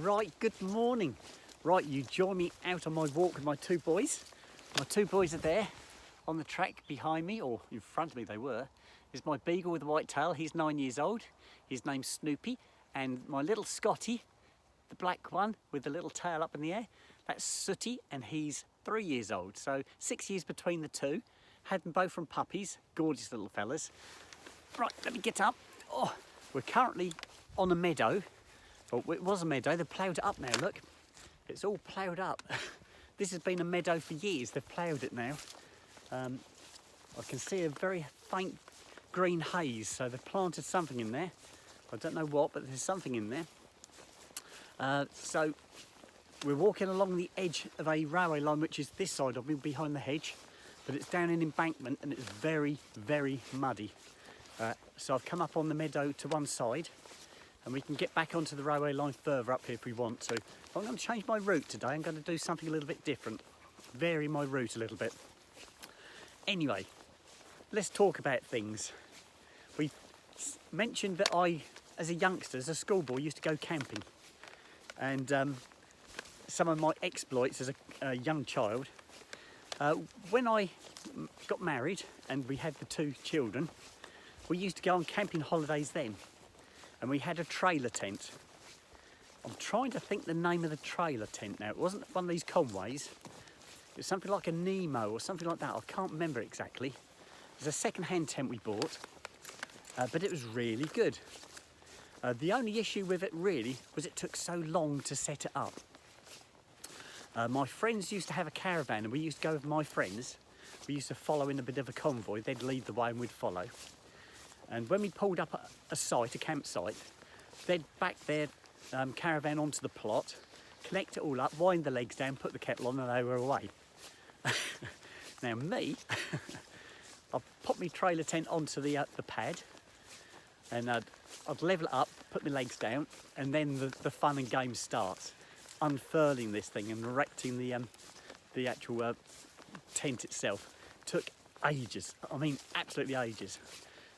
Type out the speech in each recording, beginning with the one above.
Right, good morning. Right, you join me out on my walk with my two boys. My two boys are there on the track behind me, or in front of me they were. Is my beagle with the white tail. He's 9 years old. His name's Snoopy. And my little Scotty, the black one with the little tail up in the air, that's Sooty, and he's 3 years old. So 6 years between the two. Had them both from puppies, gorgeous little fellas. Right, let me get up. Oh, we're currently on a meadow. Well, it was a meadow, they've ploughed it up now, look. It's all ploughed up. This has been a meadow for years, they've ploughed it now. I can see a very faint green haze, so they've planted something in there. I don't know what, but there's something in there. So we're walking along the edge of a railway line, which is this side of me, behind the hedge, but it's down an embankment and it's very, very muddy. So I've come up on the meadow to one side, and we can get back onto the railway line further up here if we want to. I'm going to change my route today. I'm going to do something a little bit different, vary my route a little bit. Anyway, let's talk about things. We mentioned that I, as a youngster, as a schoolboy, used to go camping, and some of my exploits as a young child. When I got married and we had the two children, we used to go on camping holidays then. And we had a trailer tent. I'm trying to think the name of the trailer tent now. It wasn't one of these Conways. It was something like a Nemo or something like that. I can't remember exactly. It was a second-hand tent we bought, but it was really good. The only issue with it really was it took so long to set it up. My friends used to have a caravan and we used to go with my friends. We used to follow in a bit of a convoy. They'd lead the way and we'd follow. And when we pulled up a campsite, they'd back their caravan onto the plot, connect it all up, wind the legs down, put the kettle on, and they were away. Now me, I'd pop my trailer tent onto the pad, and I'd level it up, put my legs down, and then the fun and games starts. Unfurling this thing and erecting the actual tent itself took ages. I mean, absolutely ages.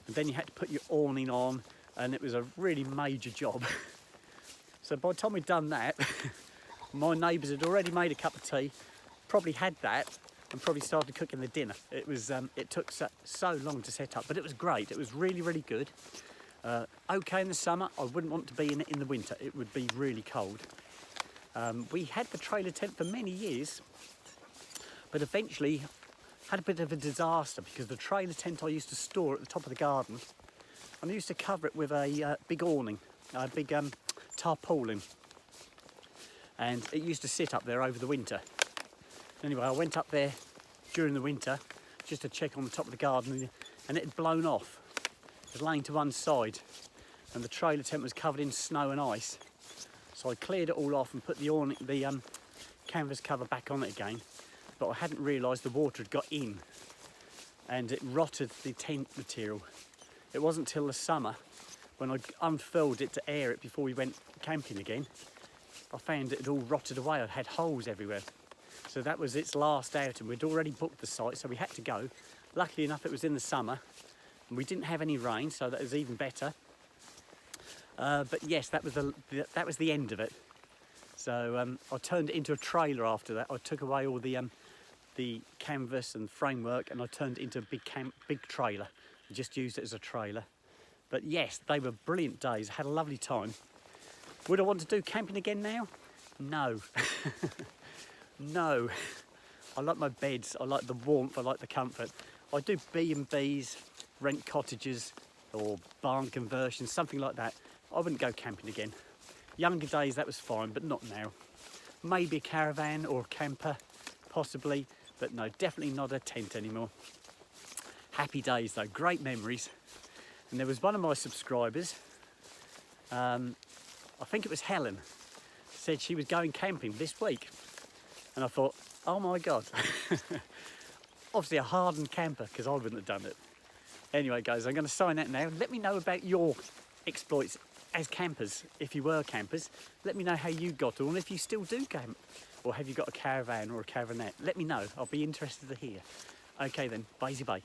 And then you had to put your awning on, and it was a really major job. So by the time we'd done that, my neighbours had already made a cup of tea, probably had that, and probably started cooking the dinner. It was it took so long to set up, but it was great. It was really, really good. Okay in the summer. I wouldn't want to be in it in the winter. It would be really cold. We had the trailer tent for many years, but eventually had a bit of a disaster because the trailer tent I used to store at the top of the garden, and I used to cover it with a big awning, a big tarpaulin, and it used to sit up there over the winter. Anyway, I went up there during the winter just to check on the top of the garden, and it had blown off. It was laying to one side, and the trailer tent was covered in snow and ice. So I cleared it all off and put the awning, the canvas cover back on it again. But I hadn't realised the water had got in and it rotted the tent material. It wasn't till the summer when I unfurled it to air it before we went camping again, I found it had all rotted away. I had holes everywhere. So that was its last outing. We'd already booked the site, so we had to go. Luckily enough, it was in the summer and we didn't have any rain, so that was even better. But yes, that was the end of it. So I turned it into a trailer after that. I took away all the canvas and framework, and I turned it into a big trailer. I just used it as a trailer. But yes, they were brilliant days. I had a lovely time. Would I want to do camping again now? No. No. I like my beds. I like the warmth. I like the comfort. I do B&Bs, rent cottages, or barn conversions, something like that. I wouldn't go camping again. Younger days, that was fine, but not now. Maybe a caravan or a camper, possibly, but no, definitely not a tent anymore. Happy days though, great memories. And there was one of my subscribers, I think it was Helen, said she was going camping this week. And I thought, oh my God. Obviously a hardened camper, because I wouldn't have done it. Anyway guys, I'm going to sign out now. Let me know about your exploits as campers. If you were campers, let me know how you got on, if you still do camp, or have you got a caravan or a caravanette. Let me know, I'll be interested to hear. Okay then, bye bye.